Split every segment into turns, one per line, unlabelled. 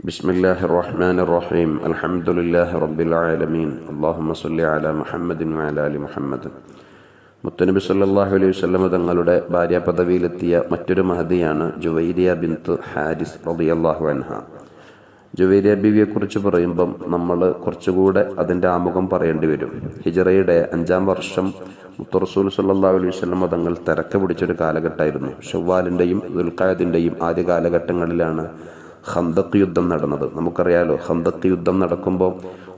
ബിസ്മില്ലാഹിർ റഹ്മാനിർ റഹീം. അൽഹംദുലില്ലാഹി റബ്ബിൽ ആലമീൻ. അല്ലാഹുമ്മ സ്വല്ലി അലാ മുഹമ്മദിൻ വഅലാ ആലി മുഹമ്മദ്. മുത്തനബി സല്ലല്ലാഹു അലൈഹി വസല്ലം തങ്ങളുടെ ഭാര്യ പദവിയിലെത്തിയ മറ്റൊരു മഹദിയാണ് ജുവൈരിയ ബിൻത്ത് ഹാരിസ് റളിയല്ലാഹു അൻഹ. ജുവൈരിയ ബീവിയെക്കുറിച്ച് പറയുമ്പം നമ്മൾ കുറച്ചുകൂടെ അതിൻ്റെ ആമുഖം പറയേണ്ടി വരും. ഹിജറയുടെ 5-ാം വർഷം മുത്ത് റസൂൽ സല്ലല്ലാഹു അലൈഹി വസല്ലം തങ്ങൾ തിരക്ക് പിടിച്ചൊരു കാലഘട്ടമായിരുന്നു. ഷവ്വാലിൻ്റെയും ദുൽഖഅദിൻ്റെയും ആദ്യ കാലഘട്ടങ്ങളിലാണ് ഖന്തഖ് യുദ്ധം നടന്നത്. നമുക്കറിയാലോ, ഖന്തഖ് യുദ്ധം നടക്കുമ്പോൾ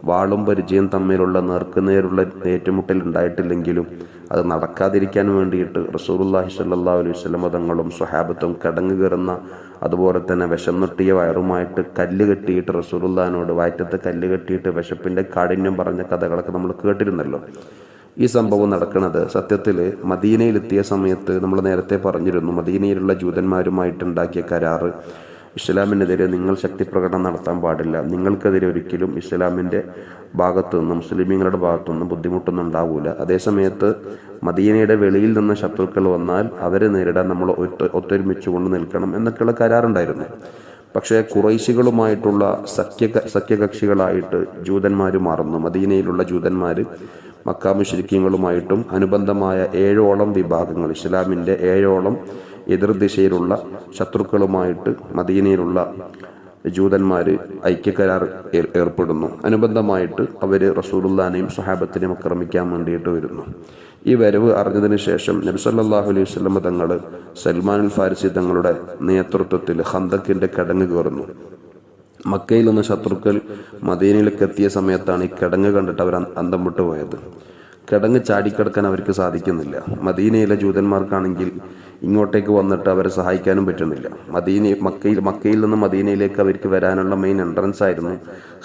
വാളും പരിചയം തമ്മിലുള്ള നേർക്കുനേരുള്ള ഏറ്റുമുട്ടൽ ഉണ്ടായിട്ടില്ലെങ്കിലും അത് നടക്കാതിരിക്കാൻ വേണ്ടിയിട്ട് റസൂലുള്ളാഹി സ്വല്ലല്ലാഹു അലൈഹി വസല്ലം തങ്ങളും സ്വഹാബത്തും കിടങ്ങ് കയറുന്ന, അതുപോലെ തന്നെ വിശന്നൊട്ടിയ വയറുമായിട്ട് കല്ല് കെട്ടിയിട്ട് റസൂലുള്ളാഹിനോട് വയറ്റത്ത് കല്ല് കെട്ടിയിട്ട് വിശപ്പിൻ്റെ കാഠിന്യം പറഞ്ഞ കഥകളൊക്കെ നമ്മൾ കേട്ടിരുന്നല്ലോ. ഈ സംഭവം നടക്കുന്നത് സത്യത്തിൽ മദീനയിലെത്തിയ സമയത്ത് നമ്മൾ നേരത്തെ പറഞ്ഞിരുന്നു. മദീനയിലുള്ള ജൂതന്മാരുമായിട്ടുണ്ടാക്കിയ കരാറ്, ഇസ്ലാമിനെതിരെ നിങ്ങൾ ശക്തി പ്രകടനം നടത്താൻ പാടില്ല, നിങ്ങൾക്കെതിരെ ഒരിക്കലും ഇസ്ലാമിൻ്റെ ഭാഗത്തുനിന്നും മുസ്ലിമീങ്ങളുടെ ഭാഗത്തുനിന്നും ബുദ്ധിമുട്ടൊന്നും ഉണ്ടാവില്ല. അതേസമയത്ത് മദീനയുടെ വെളിയിൽ നിന്ന് ശത്രുക്കൾ വന്നാൽ അവരെ നേരിടാൻ നമ്മൾ ഒത്തൊരുമിച്ചുകൊണ്ട് നിൽക്കണം എന്നൊക്കെയുള്ള കരാറുണ്ടായിരുന്നു. പക്ഷേ ഖുറൈശികളുമായിട്ടുള്ള സഖ്യകക്ഷികളായിട്ട് ജൂതന്മാർ മാറുന്നു. മദീനയിലുള്ള ജൂതന്മാർ മക്ക മുശ്രിക്കീങ്ങളുമായിട്ടും അനുബന്ധമായ 7ഓളം വിഭാഗങ്ങൾ, ഇസ്ലാമിൻ്റെ 7ഓളം എതിർദിശയിലുള്ള ശത്രുക്കളുമായിട്ട് മദീനയിലുള്ള ജൂതന്മാർ ഐക്യകരാർ ഏർപ്പെടുന്നു. അനുബന്ധമായിട്ട് അവർ റസൂലുള്ളാഹിനെയും സ്വഹാബത്തിനെയും ആക്രമിക്കാൻ വേണ്ടിയിട്ട് വരുന്നു. ഈ വരവ് അറിഞ്ഞതിന് ശേഷം നബി സല്ലല്ലാഹു അലൈഹി വസല്ലം തങ്ങൾ സൽമാനുൽ ഫാരിസി തങ്ങളുടെ നേതൃത്വത്തിൽ ഖന്തഖിന്റെ കിടങ്ങ് കയറുന്നു. മക്കയിൽ നിന്ന് ശത്രുക്കൾ മദീനയിലേക്ക് എത്തിയ സമയത്താണ് ഈ കിടങ്ങ് കണ്ടിട്ട് അവർ അന്തം വിട്ടു പോയത്. കിടങ്ങ് ചാടിക്കിടക്കാൻ അവർക്ക് സാധിക്കുന്നില്ല. മദീനയിലെ ജൂതന്മാർക്കാണെങ്കിൽ ഇങ്ങോട്ടേക്ക് വന്നിട്ട് അവരെ സഹായിക്കാനും പറ്റുന്നില്ല. മക്കയിൽ നിന്ന് മദീനയിലേക്ക് അവർക്ക് വരാനുള്ള മെയിൻ എൻട്രൻസ് ആയിരുന്നു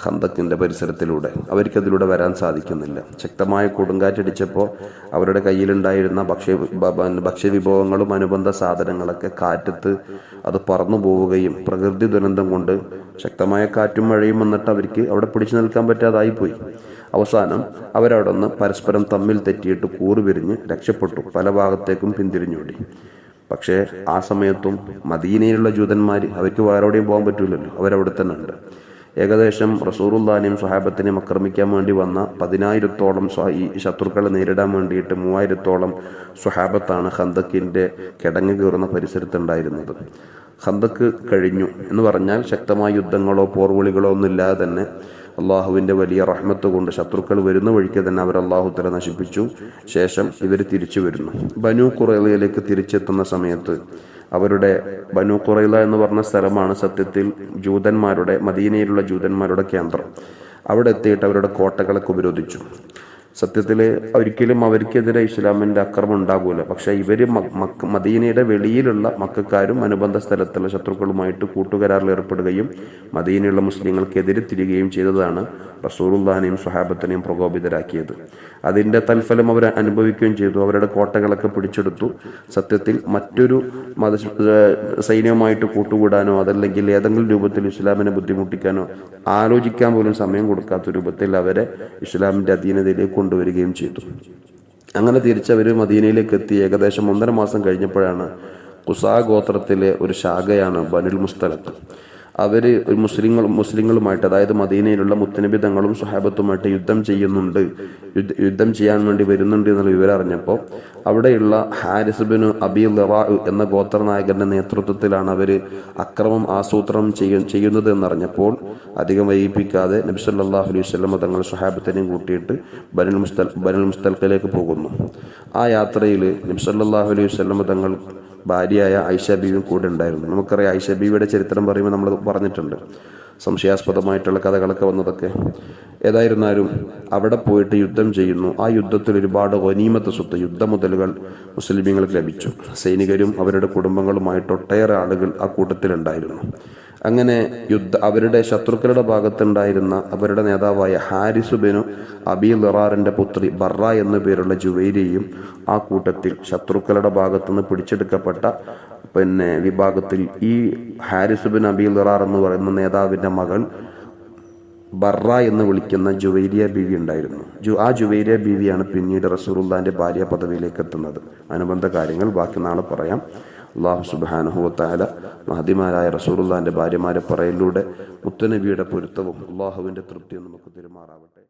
ഖന്തഖിന്റെ പരിസരത്തിലൂടെ. അവർക്കതിലൂടെ വരാൻ സാധിക്കുന്നില്ല. ശക്തമായ കൊടുങ്കാറ്റടിച്ചപ്പോൾ അവരുടെ കയ്യിലുണ്ടായിരുന്ന ഭക്ഷ്യവിഭവങ്ങളും അനുബന്ധ സാധനങ്ങളൊക്കെ കാറ്റത്ത് അത് പറന്നു പോവുകയും പ്രകൃതി ദുരന്തം കൊണ്ട് ശക്തമായ കാറ്റും മഴയും വന്നിട്ട് അവർക്ക് അവിടെ പിടിച്ചു നിൽക്കാൻ പറ്റാതായിപ്പോയി. അവസാനം അവരവിടെ നിന്ന് പരസ്പരം തമ്മിൽ തെറ്റിയിട്ട് കൂറുപിരിഞ്ഞ് രക്ഷപ്പെട്ടു, പല ഭാഗത്തേക്കും പിന്തിരിഞ്ഞോടി. പക്ഷേ ആ സമയത്തും മദീനയിലുള്ള ജൂതന്മാർ, അവർക്ക് വേറെവിടെയും പോകാൻ പറ്റൂലല്ലോ, അവരവിടെ തന്നെ ഉണ്ട്. ഏകദേശം റസൂലുള്ളാഹിനെയും സ്വഹാബത്തിനെയും ആക്രമിക്കാൻ വേണ്ടി വന്ന 10,000-ഓളം ഈ ശത്രുക്കളെ നേരിടാൻ വേണ്ടിയിട്ട് 3,000-ഓളം സ്വഹാബത്താണ് ഖന്തഖിന്റെ കിടങ്ങ് കയറുന്ന പരിസരത്തുണ്ടായിരുന്നത്. ഖന്തഖ് കഴിഞ്ഞു എന്ന് പറഞ്ഞാൽ ശക്തമായ യുദ്ധങ്ങളോ പോർവിളികളോ ഒന്നുമില്ലാതെ തന്നെ അള്ളാഹുവിൻ്റെ വലിയ റഹ്മത്ത് കൊണ്ട് ശത്രുക്കൾ വരുന്ന വഴിക്ക് തന്നെ അവർ അള്ളാഹു തആല നശിപ്പിച്ചു. ശേഷം ഇവർ തിരിച്ചു വരുന്നു. ബനു ഖുറൈളയിലേക്ക് തിരിച്ചെത്തുന്ന സമയത്ത് അവരുടെ ബനു ഖുറൈള എന്ന് പറഞ്ഞ സ്ഥലമാണ് സത്യത്തിൽ മദീനയിലുള്ള ജൂതന്മാരുടെ കേന്ദ്രം. അവിടെ എത്തിയിട്ട് അവരുടെ കോട്ടകളൊക്കെ ഉപരോധിച്ചു. സത്യത്തിൽ ഒരിക്കലും അവർക്കെതിരെ ഇസ്ലാമിൻ്റെ അക്രമം ഉണ്ടാകൂല. പക്ഷെ ഇവർ മദീനയുടെ വെളിയിലുള്ള മക്കക്കാരും അനുബന്ധ സ്ഥലത്തുള്ള ശത്രുക്കളുമായിട്ട് കൂട്ടുകരാറിൽ ഏർപ്പെടുകയും മദീനയുള്ള മുസ്ലിങ്ങൾക്കെതിരെ തിരികുകയും ചെയ്തതാണ് റസൂലുള്ളാഹിനെയും സ്വഹാബത്തിനെയും പ്രകോപിതരാക്കിയത്. അതിൻ്റെ തൽഫലം അവർ അനുഭവിക്കുകയും ചെയ്തു. അവരുടെ കോട്ടകളൊക്കെ പിടിച്ചെടുത്തു. സത്യത്തിൽ മറ്റൊരു സൈന്യവുമായിട്ട് കൂട്ടുകൂടാനോ അതല്ലെങ്കിൽ ഏതെങ്കിലും രൂപത്തിൽ ഇസ്ലാമിനെ ബുദ്ധിമുട്ടിക്കാനോ ആലോചിക്കാൻ പോലും സമയം കൊടുക്കാത്ത രൂപത്തിൽ അവരെ ഇസ്ലാമിൻ്റെ അധീനതയിലേക്ക് കൊണ്ടുവരികയും ചെയ്തു. അങ്ങനെ തിരിച്ചവർ മദീനയിലേക്ക് എത്തി. ഏകദേശം 1.5 മാസം കഴിഞ്ഞപ്പോഴാണ് ഖുസാ ഗോത്രത്തിലെ ഒരു ശാഖയാണ് ബനുൽ മുസ്തലഖ്. അവർ മുസ്ലിങ്ങളുമായിട്ട്, അതായത് മദീനയിലുള്ള മുത്തനബി തങ്ങളും സ്വഹാബത്തുമായിട്ട് യുദ്ധം ചെയ്യാൻ വേണ്ടി വരുന്നുണ്ട് എന്നുള്ള വിവരം അറിഞ്ഞപ്പോൾ അവിടെയുള്ള ഹാരിസ് ബിൻ അബി ളിറാ എന്ന ഗോത്രനായകന്റെ നേതൃത്വത്തിലാണ് അവർ അക്രമം ആസൂത്രണം ചെയ്യുന്നത് എന്നറിഞ്ഞപ്പോൾ അധികം വൈകിപ്പിക്കാതെ നബി സല്ലല്ലാഹു അലൈഹി വസല്ലം തങ്ങൾ സ്വഹാബത്തിനെയും കൂട്ടിയിട്ട് ബനുൽ മുസ്തലഖിലേക്ക് പോകുന്നു. ആ യാത്രയിൽ നബി സല്ലല്ലാഹു അലൈഹി വസല്ലം തങ്ങൾ ഭാര്യയായ ആയിഷ ബീവിയും കൂടെ ഉണ്ടായിരുന്നു. നമുക്കറിയാം, ആയിഷ ബീവിയുടെ ചരിത്രം പറയുമ്പോൾ നമ്മൾ പറഞ്ഞിട്ടുണ്ട്, സംശയാസ്പദമായിട്ടുള്ള കഥകളൊക്കെ വന്നതൊക്കെ. ഏതായിരുന്നാലും അവിടെ പോയിട്ട് യുദ്ധം ചെയ്യുന്നു. ആ യുദ്ധത്തിൽ ഒരുപാട് ഗനീമത്ത് സ്വത്ത്, യുദ്ധമുതലുകൾ മുസ്ലിമീങ്ങൾക്ക് ലഭിച്ചു. സൈനികരും അവരുടെ കുടുംബങ്ങളുമായിട്ട് ഒട്ടേറെ ആളുകൾ ആ കൂട്ടത്തിലുണ്ടായിരുന്നു. അങ്ങനെ അവരുടെ ശത്രുക്കളുടെ ഭാഗത്തുണ്ടായിരുന്ന അവരുടെ നേതാവായ ഹാരിസ് ബിനു അബി ളിറാറിന്റെ പുത്രി ബറ എന്നു പേരുള്ള ജുവൈരിയയും ആ കൂട്ടത്തിൽ ശത്രുക്കളുടെ ഭാഗത്തുനിന്ന് പിടിച്ചെടുക്കപ്പെട്ട വിഭാഗത്തിൽ ഈ ഹാരിസ് ബിൻ അബി ളിറാർ എന്ന് പറയുന്ന നേതാവിന്റെ മകൾ ബറ എന്ന് വിളിക്കുന്ന ജുവൈരിയ ബീവി ഉണ്ടായിരുന്നു. ആ ജുവൈരിയ ബീവിയാണ് പിന്നീട് റസൂലുള്ളാഹിന്റെ ഭാര്യ പദവിയിലേക്ക് എത്തുന്നത്. അനുബന്ധ കാര്യങ്ങൾ ബാക്കി നാളെ പറയാം. അള്ളാഹു സുബ്ഹാനഹു വ തആല മഹദിമാരായ റസൂലുള്ളാഹിന്റെ ഭാര്യമാരെ പറയലിലൂടെ മുത്തുനബിയുടെ പൊരുത്തവും അള്ളാഹുവിന്റെ തൃപ്തിയും നമുക്ക് പെരുമാറാവട്ടെ.